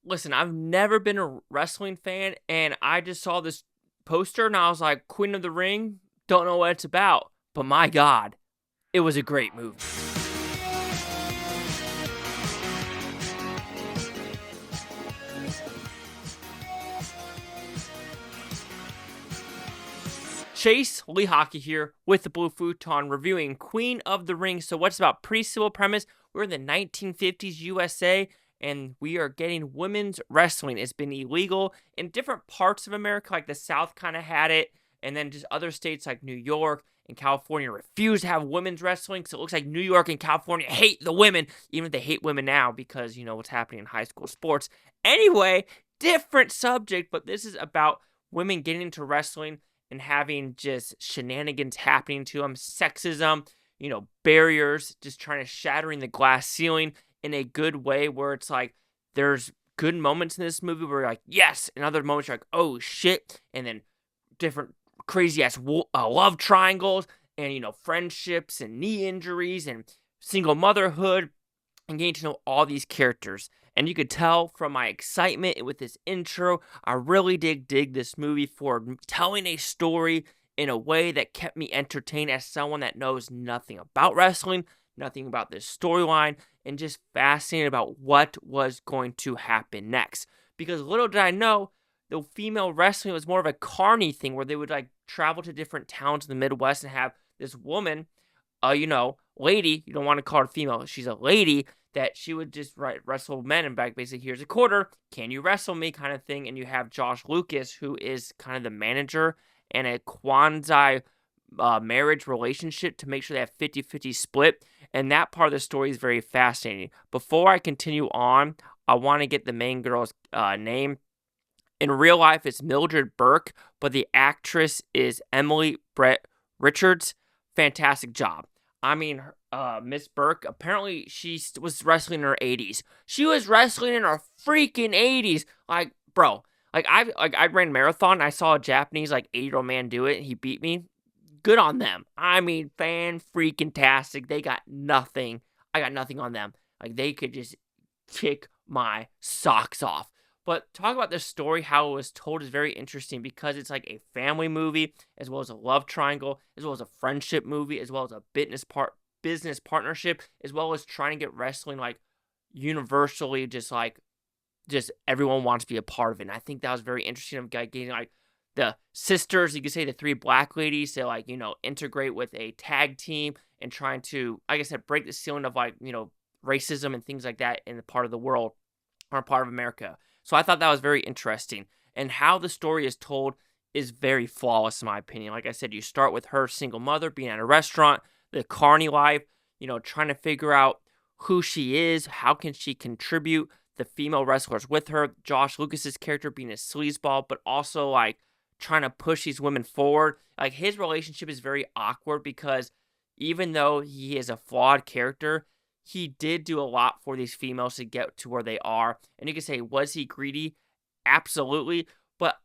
Listen, I've never been a wrestling fan, and I just saw this poster, and I was like, Queen of the Ring, don't know what it's about. But my God, it was a great movie. Chase Lee Hockey here with the Blue Futon reviewing Queen of the Ring. So what's about pre-civil premise? We're in the 1950s USA and we are getting women's wrestling. It's been illegal in different parts of America, like the South kind of had it, and then just other states like New York and California refuse to have women's wrestling because it looks like New York and California hate the women, even if they hate women now because, you know, what's happening in high school sports. Anyway, different subject, but this is about women getting into wrestling and having just shenanigans happening to them, sexism, you know, barriers, just trying to shattering the glass ceiling in a good way where it's like there's good moments in this movie where you're like, yes, and other moments you're like, oh shit, and then different crazy ass love triangles and, you know, friendships and knee injuries and single motherhood and getting to know all these characters. And you could tell from my excitement with this intro, I really dig this movie for telling a story in a way that kept me entertained as someone that knows nothing about wrestling, nothing about this storyline, and just fascinated about what was going to happen next. Because little did I know, the female wrestling was more of a carny thing where they would like travel to different towns in the Midwest and have this woman, lady, you don't want to call her female, she's a lady, that she would just wrestle men and back basically, here's a quarter, can you wrestle me kind of thing. And you have Josh Lucas, who is kind of the manager and a quasi marriage relationship to make sure they have 50-50 split. And that part of the story is very fascinating. Before I continue on, I want to get the main girl's name. In real life, it's Mildred Burke, but the actress is Emily Brett Rickards. Fantastic job. I mean, Miss Burke, apparently she was wrestling in her 80s. She was wrestling in her freaking 80s. Like, bro, I ran marathon, and I saw a Japanese, 80-year-old man do it, and he beat me. Good on them. I mean, fan-freaking-tastic. They got nothing. I got nothing on them. Like, they could just kick my socks off. But talk about this story, how it was told is very interesting because it's like a family movie, as well as a love triangle, as well as a friendship movie, as well as a business partnership, as well as trying to get wrestling like universally, just everyone wants to be a part of it. And I think that was very interesting of getting like the sisters, you could say the three black ladies, to integrate with a tag team and trying to, like I said, break the ceiling of racism and things like that in the part of the world or part of America. So I thought that was very interesting. And how the story is told is very flawless in my opinion. Like I said, you start with her single mother being at a restaurant, the carny life, trying to figure out who she is, how can she contribute, the female wrestlers with her, Josh Lucas's character being a sleazeball, but also trying to push these women forward. Like his relationship is very awkward because even though he is a flawed character, he did do a lot for these females to get to where they are. And you can say, was he greedy? Absolutely. But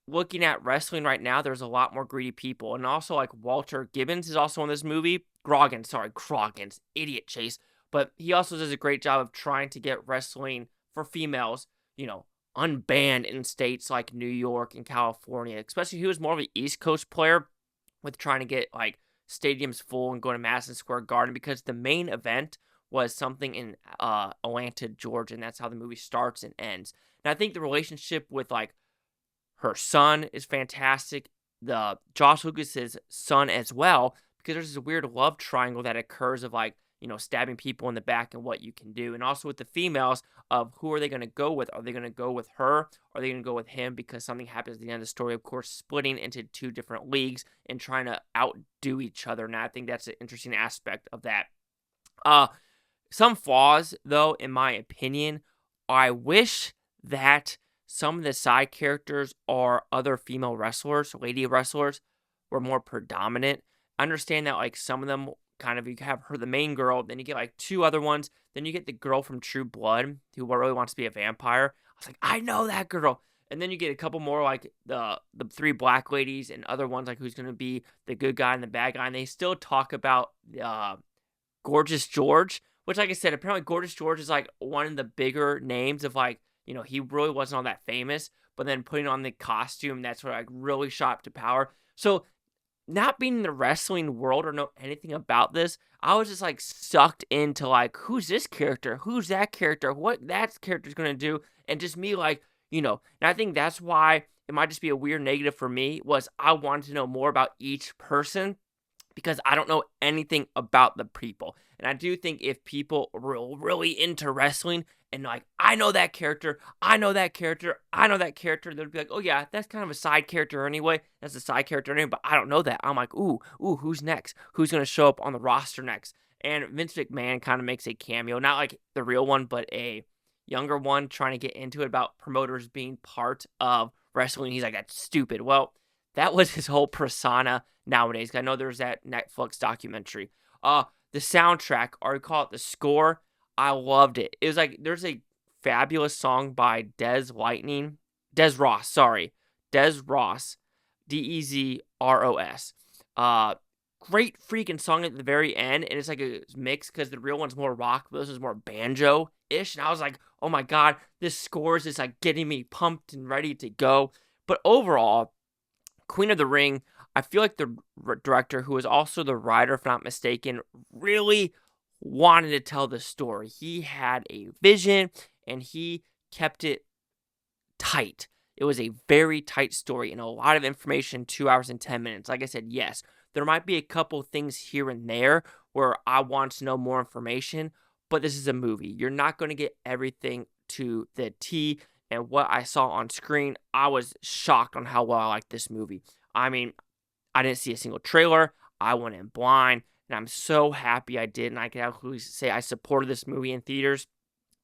looking at wrestling right now, there's a lot more greedy people. And also, Walter Gibbons is also in this movie. Groggins, idiot Chase. But he also does a great job of trying to get wrestling for females, unbanned in states like New York and California. Especially he was more of an East Coast player with trying to get, stadiums full and going to Madison Square Garden because the main event was something in Atlanta, Georgia, and that's how the movie starts and ends. And I think the relationship with her son is fantastic. The Josh Lucas's son as well, because there's this weird love triangle that occurs of stabbing people in the back and what you can do. And also with the females of who are they going to go with? Are they going to go with her? Or are they going to go with him because something happens at the end of the story? Of course, splitting into two different leagues and trying to outdo each other. And I think that's an interesting aspect of that. Some flaws, though, in my opinion, I wish that some of the side characters or other female wrestlers, lady wrestlers, were more predominant. I understand that, some of them you have her, the main girl, then you get, two other ones, then you get the girl from True Blood, who really wants to be a vampire. I was like, I know that girl. And then you get a couple more, the three black ladies and other ones, who's going to be the good guy and the bad guy. And they still talk about Gorgeous George, which, like I said, apparently Gorgeous George is, one of the bigger names of, he really wasn't all that famous, but then putting on the costume, that's what like really shot up to power. So not being in the wrestling world or know anything about this, I was just like sucked into like, who's this character? Who's that character? What that character's gonna do? And just me like, and I think that's why it might just be a weird negative for me was I wanted to know more about each person because I don't know anything about the people. And I do think if people are really into wrestling and like, I know that character, I know that character, I know that character, they'll be like, oh yeah, that's kind of a side character anyway. That's a side character anyway, but I don't know that. I'm like, ooh, who's next? Who's going to show up on the roster next? And Vince McMahon kind of makes a cameo, not like the real one, but a younger one trying to get into it about promoters being part of wrestling. He's like, that's stupid. Well, that was his whole persona nowadays. I know there's that Netflix documentary. The soundtrack, or you call it the score, I loved it. It was like, there's a fabulous song by Des Ross, Dezros. Great freaking song at the very end, and it's like a mix because the real one's more rock, but this is more banjo-ish, and I was like, oh my god, this score is just like getting me pumped and ready to go. But overall, Queen of the Ring, I feel like the director, who is also the writer, if not mistaken, really wanted to tell the story. He had a vision, and he kept it tight. It was a very tight story and a lot of information, 2 hours and 10 minutes. Like I said, yes, there might be a couple things here and there where I want to know more information, but this is a movie. You're not going to get everything to the T, and what I saw on screen, I was shocked on how well I liked this movie. I mean, I didn't see a single trailer. I went in blind, and I'm so happy I did, and I can absolutely say I supported this movie in theaters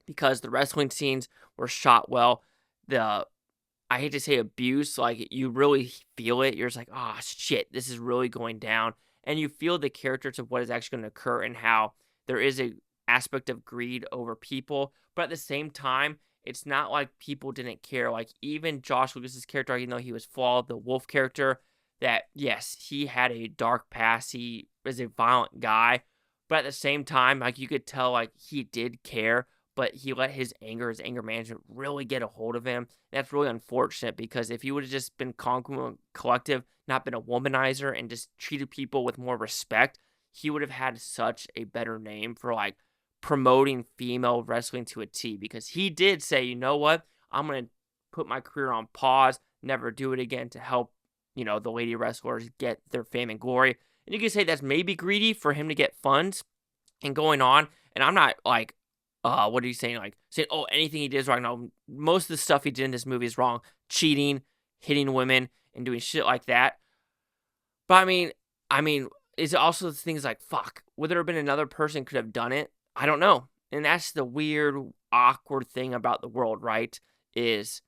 because the wrestling scenes were shot well. I hate to say abuse, like, you really feel it. You're just like, oh, shit, this is really going down. And you feel the characters of what is actually going to occur and how there is a aspect of greed over people. But at the same time, it's not like people didn't care. Like, even Josh Lucas's character, even though he was flawed, the Wolf character, that, yes, he had a dark past. He was a violent guy. But at the same time, like, you could tell, like, he did care. But he let his anger management really get a hold of him. That's really unfortunate because if he would have just been calm and collective, not been a womanizer, and just treated people with more respect, he would have had such a better name for, like, promoting female wrestling to a T. Because he did say, you know what, I'm going to put my career on pause, never do it again to help, the lady wrestlers get their fame and glory. And you can say that's maybe greedy for him to get funds and going on. And I'm not, like, what are you saying? Like, saying, oh, anything he did is wrong. No, most of the stuff he did in this movie is wrong. Cheating, hitting women, and doing shit like that. But I mean, it's also things like, fuck, would there have been another person could have done it? I don't know. And that's the weird, awkward thing about the world, right? Is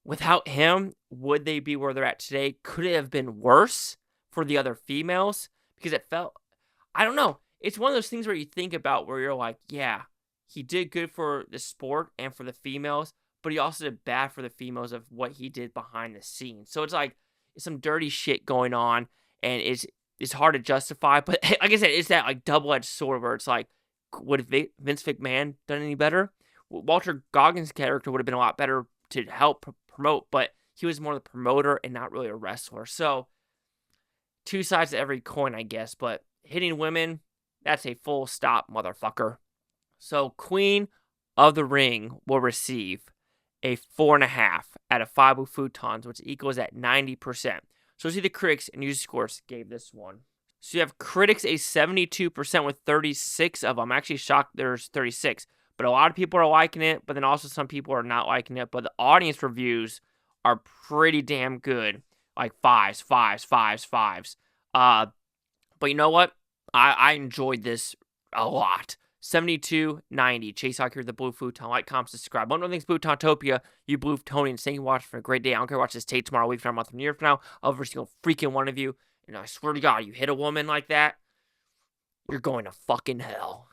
without him, would they be where they're at today? Could it have been worse for the other females? Because it felt, I don't know. It's one of those things where you think about where you're like, yeah, he did good for the sport and for the females, but he also did bad for the females of what he did behind the scenes. So it's like some dirty shit going on, and it's hard to justify. But like I said, it's that like double-edged sword where it's like, would Vince McMahon done any better? Walter Goggins' character would have been a lot better to help promote, but he was more the promoter and not really a wrestler. So two sides to every coin, I guess. But hitting women, that's a full stop, motherfucker. So Queen of the Ring will receive a 4.5 out of 5 Futons, which equals at 90%. So see the critics and user scores gave this one. So you have critics a 72% with 36 of them. I'm actually shocked there's 36. But a lot of people are liking it, but then also some people are not liking it. But the audience reviews are pretty damn good. Like fives. But you know what? I enjoyed this a lot. 72.90. Chase out here, the Blue Futon. Like, comment, subscribe. One of the things, Bluetopia, you Blue Tonians. Thank you for watching for a great day. I don't care. Watch this tape tomorrow, week from now, month from year from now. Every single freaking one of you. And I swear to God, you hit a woman like that, you're going to fucking hell.